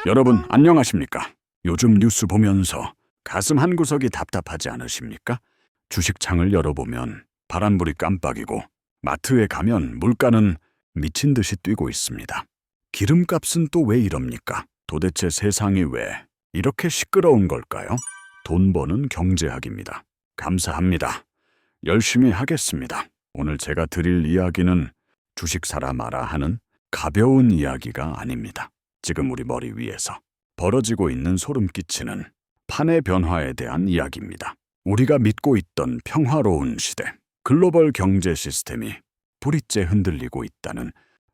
여러분 안녕하십니까? 요즘 뉴스 보면서 가슴 한 구석이 답답하지 않으십니까? 주식창을 열어보면 바람불이 깜빡이고 마트에 가면 물가는 미친 듯이 뛰고 있습니다. 기름값은 또 왜 이럽니까? 도대체 세상이 왜 이렇게 시끄러운 걸까요? 돈 버는 경제학입니다. 감사합니다. 열심히 하겠습니다. 오늘 제가 드릴 이야기는 주식 사라 마라 하는 가벼운 이야기가 아닙니다. 지금 우리 머리 위에서 벌어지고 있는 소름 끼치는 판의 변화에 대한 이야기입니다. 우리가 믿고 있던 평화로운 시대, 글로벌 경제 시스템이 뿌리째 흔들리고 있다는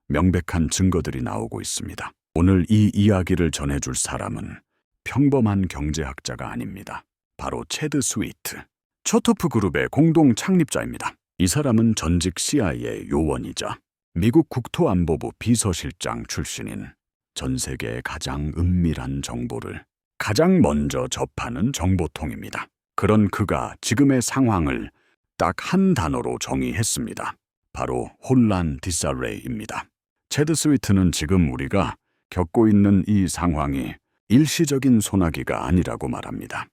명백한 증거들이 나오고 있습니다. 오늘 이 이야기를 전해줄 사람은 평범한 경제학자가 아닙니다. 바로 체드 스위트, 초토프 그룹의 공동 창립자입니다. 이 사람은 전직 CIA 요원이자 미국 국토안보부 비서실장 출신인 전 세계의 가장 은밀한 정보를 가장 먼저 접하는 정보통입니다. 그런 그가 지금의 상황을 딱 한 단어로 정의했습니다. 바로 혼란 디사레이입니다. 체드 스위트는 지금 우리가 겪고 있는 이 상황이 일시적인 소나기가 아니라고 말합니다.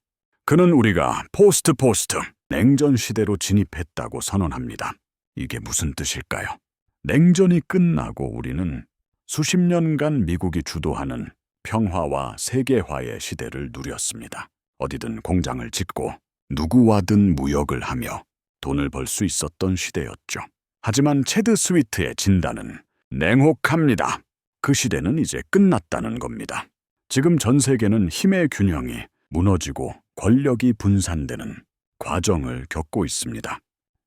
그는 우리가 포스트 냉전 시대로 진입했다고 선언합니다. 이게 무슨 뜻일까요? 냉전이 끝나고 우리는 수십 년간 미국이 주도하는 평화와 세계화의 시대를 누렸습니다. 어디든 공장을 짓고 누구와든 무역을 하며 돈을 벌 수 있었던 시대였죠. 하지만 체드 스위트의 진단은 냉혹합니다. 그 시대는 이제 끝났다는 겁니다. 지금 전 세계는 힘의 균형이 무너지고 권력이 분산되는 과정을 겪고 있습니다.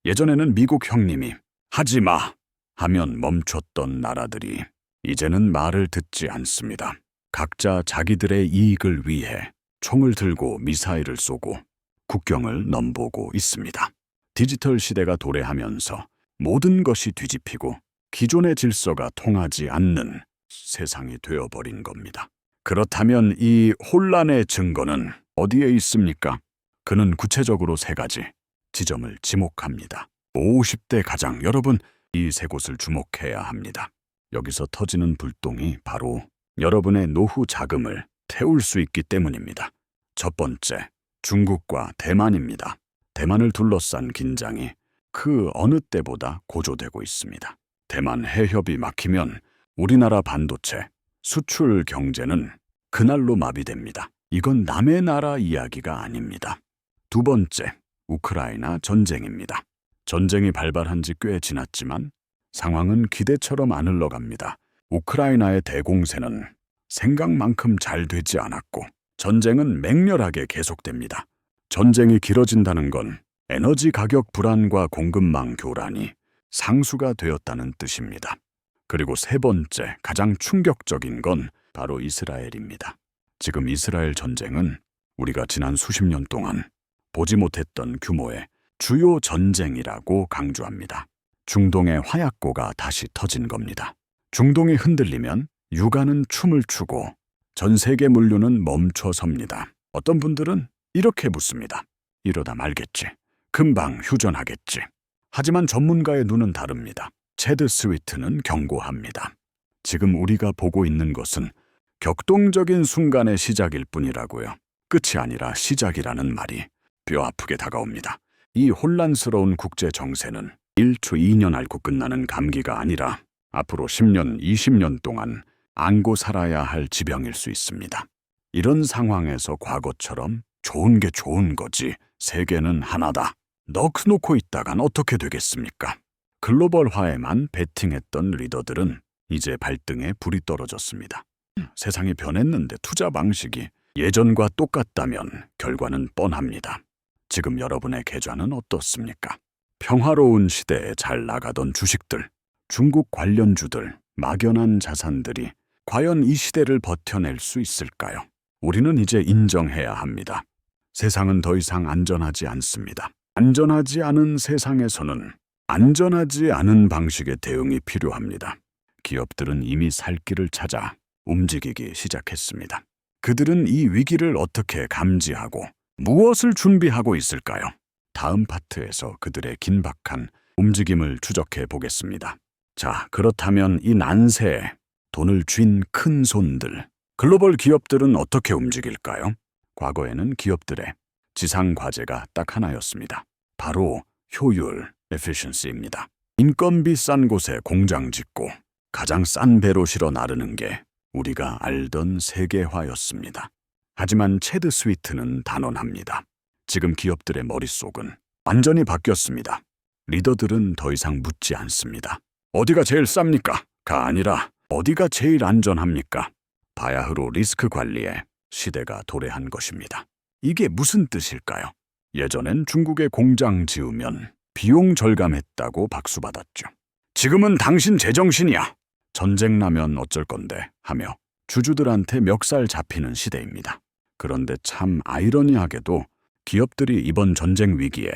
예전에는 미국 형님이 하지 마 하면 멈췄던 나라들이 이제는 말을 듣지 않습니다. 각자 자기들의 이익을 위해 총을 들고 미사일을 쏘고 국경을 넘보고 있습니다. 디지털 시대가 도래하면서 모든 것이 뒤집히고 기존의 질서가 통하지 않는 세상이 되어버린 겁니다. 그렇다면 이 혼란의 증거는 어디에 있습니까? 그는 구체적으로 3가지 지점을 지목합니다. 50대 가장 여러분, 이 3곳을 주목해야 합니다. 여기서 터지는 불똥이 바로 여러분의 노후 자금을 태울 수 있기 때문입니다. 첫 번째, 중국과 대만입니다. 대만을 둘러싼 긴장이 그 어느 때보다 고조되고 있습니다. 대만 해협이 막히면 우리나라 반도체, 수출 경제는 그날로 마비됩니다. 이건 남의 나라 이야기가 아닙니다. 두 번째, 우크라이나 전쟁입니다. 전쟁이 발발한 지 꽤 지났지만 상황은 기대처럼 안 흘러갑니다. 우크라이나의 대공세는 생각만큼 잘 되지 않았고 전쟁은 맹렬하게 계속됩니다. 전쟁이 길어진다는 건 에너지 가격 불안과 공급망 교란이 상수가 되었다는 뜻입니다. 그리고 3번째, 가장 충격적인 건 바로 이스라엘입니다. 지금 이스라엘 전쟁은 우리가 지난 수십 년 동안 보지 못했던 규모의 주요 전쟁이라고 강조합니다. 중동의 화약고가 다시 터진 겁니다. 중동이 흔들리면 육아는 춤을 추고 전 세계 물류는 멈춰섭니다. 어떤 분들은 이렇게 묻습니다. 이러다 말겠지. 금방 휴전하겠지. 하지만 전문가의 눈은 다릅니다. 체드 스위트는 경고합니다. 지금 우리가 보고 있는 것은 격동적인 순간의 시작일 뿐이라고요. 끝이 아니라 시작이라는 말이 뼈 아프게 다가옵니다. 이 혼란스러운 국제 정세는 1초 2년 앓고 끝나는 감기가 아니라 앞으로 10년, 20년 동안 안고 살아야 할 지병일 수 있습니다. 이런 상황에서 과거처럼 좋은 게 좋은 거지, 세계는 하나다, 넋놓고 있다간 어떻게 되겠습니까? 글로벌화에만 베팅했던 리더들은 이제 발등에 불이 떨어졌습니다. 세상이 변했는데 투자 방식이 예전과 똑같다면 결과는 뻔합니다. 지금 여러분의 계좌는 어떻습니까? 평화로운 시대에 잘 나가던 주식들, 중국 관련주들, 막연한 자산들이 과연 이 시대를 버텨낼 수 있을까요? 우리는 이제 인정해야 합니다. 세상은 더 이상 안전하지 않습니다. 안전하지 않은 세상에서는 안전하지 않은 방식의 대응이 필요합니다. 기업들은 이미 살 길을 찾아 움직이기 시작했습니다. 그들은 이 위기를 어떻게 감지하고 무엇을 준비하고 있을까요? 다음 파트에서 그들의 긴박한 움직임을 추적해 보겠습니다. 자, 그렇다면 이 난세에 돈을 쥔 큰 손들, 글로벌 기업들은 어떻게 움직일까요? 과거에는 기업들의 지상 과제가 딱 하나였습니다. 바로 효율, efficiency입니다. 인건비 싼 곳에 공장 짓고 가장 싼 배로 실어 나르는 게 우리가 알던 세계화였습니다. 하지만 체드 스위트는 단언합니다. 지금 기업들의 머릿속은 완전히 바뀌었습니다. 리더들은 더 이상 묻지 않습니다. 어디가 제일 쌉니까? 가 아니라 어디가 제일 안전합니까? 바야흐로 리스크 관리에 시대가 도래한 것입니다. 이게 무슨 뜻일까요? 예전엔 중국에 공장 지으면 비용 절감했다고 박수받았죠. 지금은 당신 제정신이야. 전쟁 나면 어쩔 건데 하며 주주들한테 멱살 잡히는 시대입니다. 그런데 참 아이러니하게도 기업들이 이번 전쟁 위기에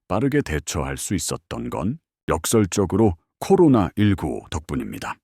빠르게 대처할 수 있었던 건 역설적으로 코로나19 덕분입니다.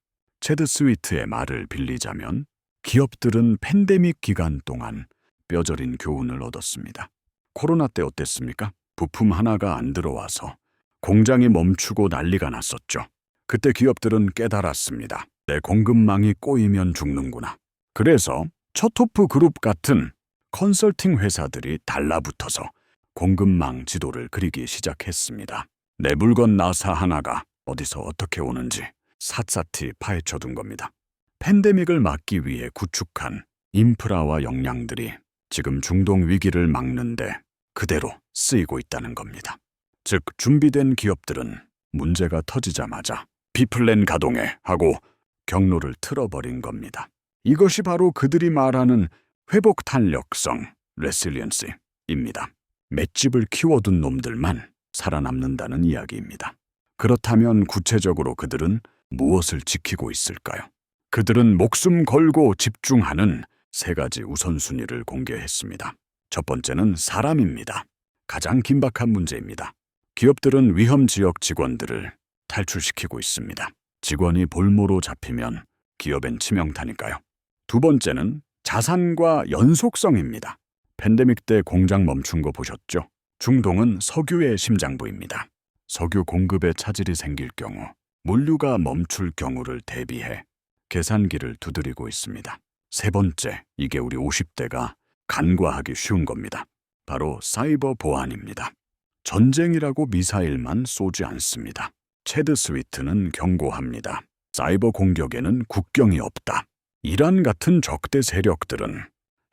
체드 스위트의 말을 빌리자면 기업들은 팬데믹 기간 동안 뼈저린 교훈을 얻었습니다. 코로나 때 어땠습니까? 부품 하나가 안 들어와서 공장이 멈추고 난리가 났었죠. 그때 기업들은 깨달았습니다. 내 공급망이 꼬이면 죽는구나. 그래서 초토프 그룹 같은 컨설팅 회사들이 달라붙어서 공급망 지도를 그리기 시작했습니다. 내 물건 나사 하나가 어디서 어떻게 오는지 샅샅이 파헤쳐둔 겁니다. 팬데믹을 막기 위해 구축한 인프라와 역량들이 지금 중동 위기를 막는데 그대로 쓰이고 있다는 겁니다. 즉, 준비된 기업들은 문제가 터지자마자 비플랜 가동해 하고 경로를 틀어버린 겁니다. 이것이 바로 그들이 말하는 회복 탄력성, 레실리언스입니다. 맷집을 키워둔 놈들만 살아남는다는 이야기입니다. 그렇다면 구체적으로 그들은 무엇을 지키고 있을까요? 그들은 목숨 걸고 집중하는 세 가지 우선순위를 공개했습니다. 첫 번째는 사람입니다. 가장 긴박한 문제입니다. 기업들은 위험 지역 직원들을 탈출시키고 있습니다. 직원이 볼모로 잡히면 기업엔 치명타니까요. 두 번째는 자산과 연속성입니다. 팬데믹 때 공장 멈춘 거 보셨죠? 중동은 석유의 심장부입니다. 석유 공급에 차질이 생길 경우 물류가 멈출 경우를 대비해 계산기를 두드리고 있습니다. 세 번째, 이게 우리 50대가 간과하기 쉬운 겁니다. 바로 사이버 보안입니다. 전쟁이라고 미사일만 쏘지 않습니다. 체드 스위트는 경고합니다. 사이버 공격에는 국경이 없다. 이란 같은 적대 세력들은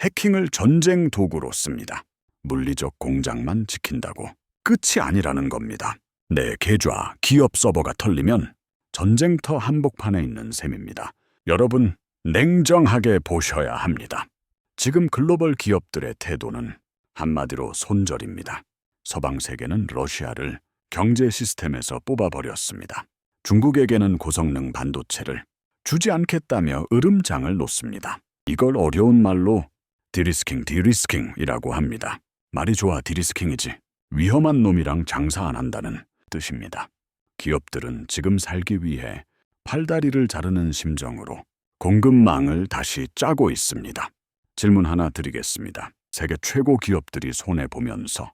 해킹을 전쟁 도구로 씁니다. 물리적 공장만 지킨다고 끝이 아니라는 겁니다. 내 계좌, 기업 서버가 털리면 전쟁터 한복판에 있는 셈입니다. 여러분, 냉정하게 보셔야 합니다. 지금 글로벌 기업들의 태도는 한마디로 손절입니다. 서방 세계는 러시아를 경제 시스템에서 뽑아버렸습니다. 중국에게는 고성능 반도체를 주지 않겠다며 으름장을 놓습니다. 이걸 어려운 말로 디리스킹이라고 합니다. 말이 좋아 디리스킹이지 위험한 놈이랑 장사 안 한다는 뜻입니다. 기업들은 지금 살기 위해 팔다리를 자르는 심정으로 공급망을 다시 짜고 있습니다. 질문 하나 드리겠습니다. 세계 최고 기업들이 손해보면서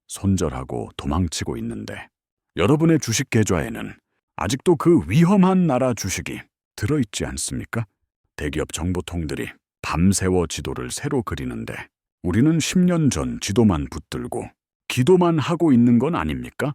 손절하고 도망치고 있는데 여러분의 주식 계좌에는 아직도 그 위험한 나라 주식이 들어있지 않습니까? 대기업 정보통들이 밤새워 지도를 새로 그리는데 우리는 10년 전 지도만 붙들고 기도만 하고 있는 건 아닙니까?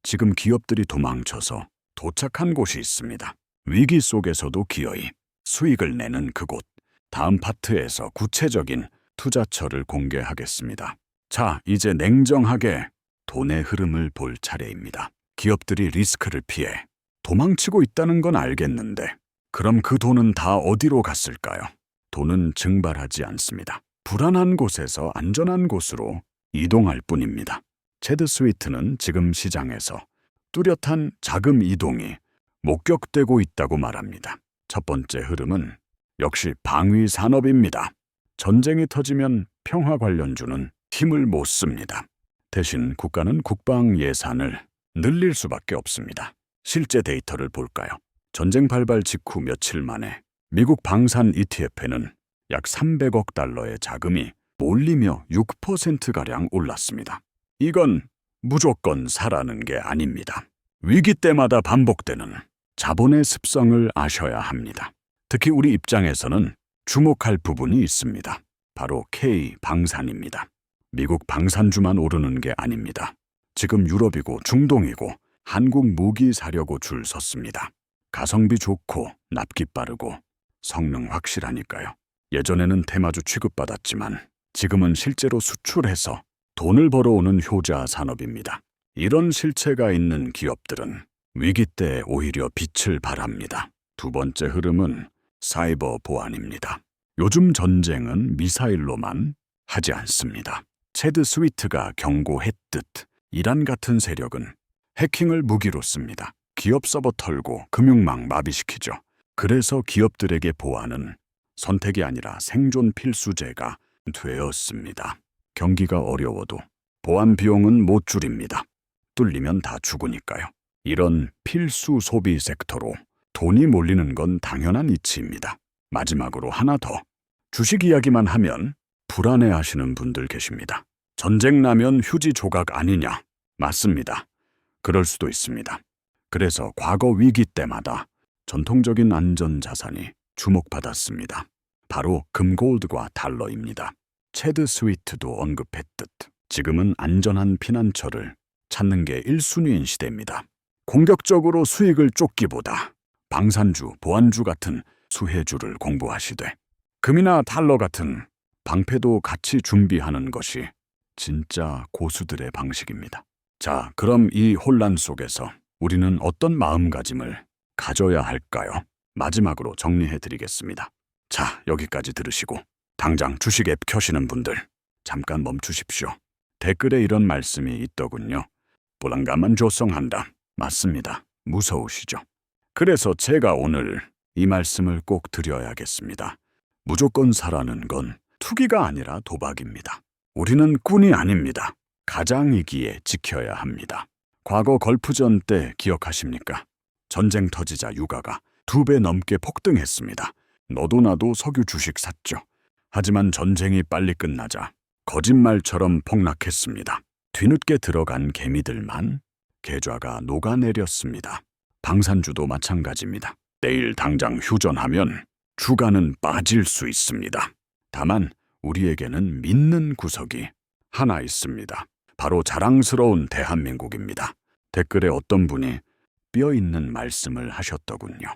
지금 기업들이 도망쳐서 도착한 곳이 있습니다. 위기 속에서도 기어이 수익을 내는 그곳. 다음 파트에서 구체적인 투자처를 공개하겠습니다. 자, 이제 냉정하게 돈의 흐름을 볼 차례입니다. 기업들이 리스크를 피해 도망치고 있다는 건 알겠는데 그럼 그 돈은 다 어디로 갔을까요? 돈은 증발하지 않습니다. 불안한 곳에서 안전한 곳으로 이동할 뿐입니다. 체드 스위트는 지금 시장에서 뚜렷한 자금 이동이 목격되고 있다고 말합니다. 첫 번째 흐름은 역시 방위 산업입니다. 전쟁이 터지면 평화 관련주는 힘을 못 씁니다. 대신 국가는 국방 예산을 늘릴 수밖에 없습니다. 실제 데이터를 볼까요? 전쟁 발발 직후 며칠 만에 미국 방산 ETF에는 약 300억 달러의 자금이 몰리며 6%가량 올랐습니다. 이건 무조건 사라는 게 아닙니다. 위기 때마다 반복되는 자본의 습성을 아셔야 합니다. 특히 우리 입장에서는 주목할 부분이 있습니다. 바로 K 방산입니다. 미국 방산주만 오르는 게 아닙니다. 지금 유럽이고 중동이고 한국 무기 사려고 줄 섰습니다. 가성비 좋고 납기 빠르고 성능 확실하니까요. 예전에는 테마주 취급받았지만 지금은 실제로 수출해서 돈을 벌어오는 효자 산업입니다. 이런 실체가 있는 기업들은 위기 때 오히려 빛을 발합니다. 두 번째 흐름은 사이버 보안입니다. 요즘 전쟁은 미사일로만 하지 않습니다. 체드 스위트가 경고했듯 이란 같은 세력은 해킹을 무기로 씁니다. 기업 서버 털고 금융망 마비시키죠. 그래서 기업들에게 보안은 선택이 아니라 생존 필수제가 되었습니다. 경기가 어려워도 보안 비용은 못 줄입니다. 뚫리면 다 죽으니까요. 이런 필수 소비 섹터로 돈이 몰리는 건 당연한 이치입니다. 마지막으로 하나 더. 주식 이야기만 하면 불안해하시는 분들 계십니다. 전쟁 나면 휴지 조각 아니냐? 맞습니다. 그럴 수도 있습니다. 그래서 과거 위기 때마다 전통적인 안전 자산이 주목받았습니다. 바로 금골드와 달러입니다. 체드 스위트도 언급했듯 지금은 안전한 피난처를 찾는 게 1순위인 시대입니다. 공격적으로 수익을 쫓기보다 방산주, 보안주 같은 수혜주를 공부하시되 금이나 달러 같은 방패도 같이 준비하는 것이 진짜 고수들의 방식입니다. 자, 그럼 이 혼란 속에서 우리는 어떤 마음가짐을 가져야 할까요? 마지막으로 정리해 드리겠습니다. 자, 여기까지 들으시고 당장 주식 앱 켜시는 분들 잠깐 멈추십시오. 댓글에 이런 말씀이 있더군요. 불안감만 조성한다. 맞습니다. 무서우시죠? 그래서 제가 오늘 이 말씀을 꼭 드려야겠습니다. 무조건 사라는 건 투기가 아니라 도박입니다. 우리는 꾼이 아닙니다. 가장이기에 지켜야 합니다. 과거 걸프전 때 기억하십니까? 전쟁 터지자 유가가 2배 넘게 폭등했습니다. 너도 나도 석유 주식 샀죠. 하지만 전쟁이 빨리 끝나자 거짓말처럼 폭락했습니다. 뒤늦게 들어간 개미들만 계좌가 녹아내렸습니다. 방산주도 마찬가지입니다. 내일 당장 휴전하면 주가는 빠질 수 있습니다. 다만 우리에게는 믿는 구석이 하나 있습니다. 바로 자랑스러운 대한민국입니다. 댓글에 어떤 분이 뼈있는 말씀을 하셨더군요.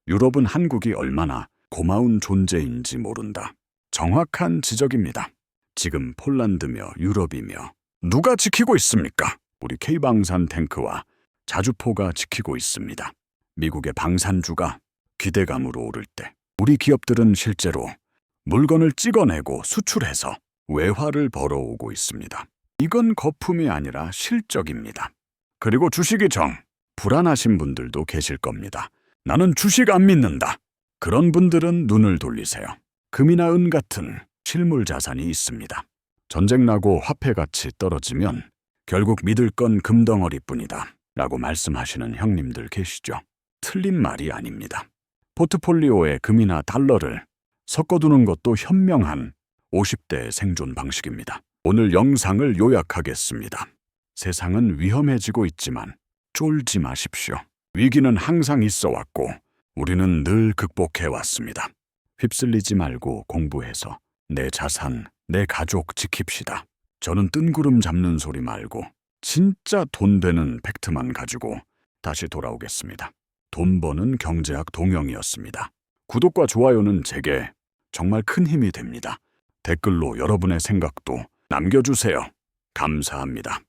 유럽은 한국이 얼마나 고마운 존재인지 모른다. 정확한 지적입니다. 지금 폴란드며 유럽이며 누가 지키고 있습니까? 우리 K방산 탱크와 자주포가 지키고 있습니다. 미국의 방산주가 기대감으로 오를 때 우리 기업들은 실제로 물건을 찍어내고 수출해서 외화를 벌어오고 있습니다. 이건 거품이 아니라 실적입니다. 그리고 주식이 불안하신 분들도 계실 겁니다. 나는 주식 안 믿는다. 그런 분들은 눈을 돌리세요. 금이나 은 같은 실물 자산이 있습니다. 전쟁 나고 화폐 가치 떨어지면 결국 믿을 건 금덩어리뿐이다 라고 말씀하시는 형님들 계시죠? 틀린 말이 아닙니다. 포트폴리오에 금이나 달러를 섞어두는 것도 현명한 50대 생존 방식입니다. 오늘 영상을 요약하겠습니다. 세상은 위험해지고 있지만 쫄지 마십시오. 위기는 항상 있어 왔고 우리는 늘 극복해 왔습니다. 휩쓸리지 말고 공부해서 내 자산, 내 가족 지킵시다. 저는 뜬구름 잡는 소리 말고 진짜 돈 되는 팩트만 가지고 다시 돌아오겠습니다. 돈 버는 경제학 동영이었습니다. 구독과 좋아요는 제게 정말 큰 힘이 됩니다. 댓글로 여러분의 생각도 남겨주세요. 감사합니다.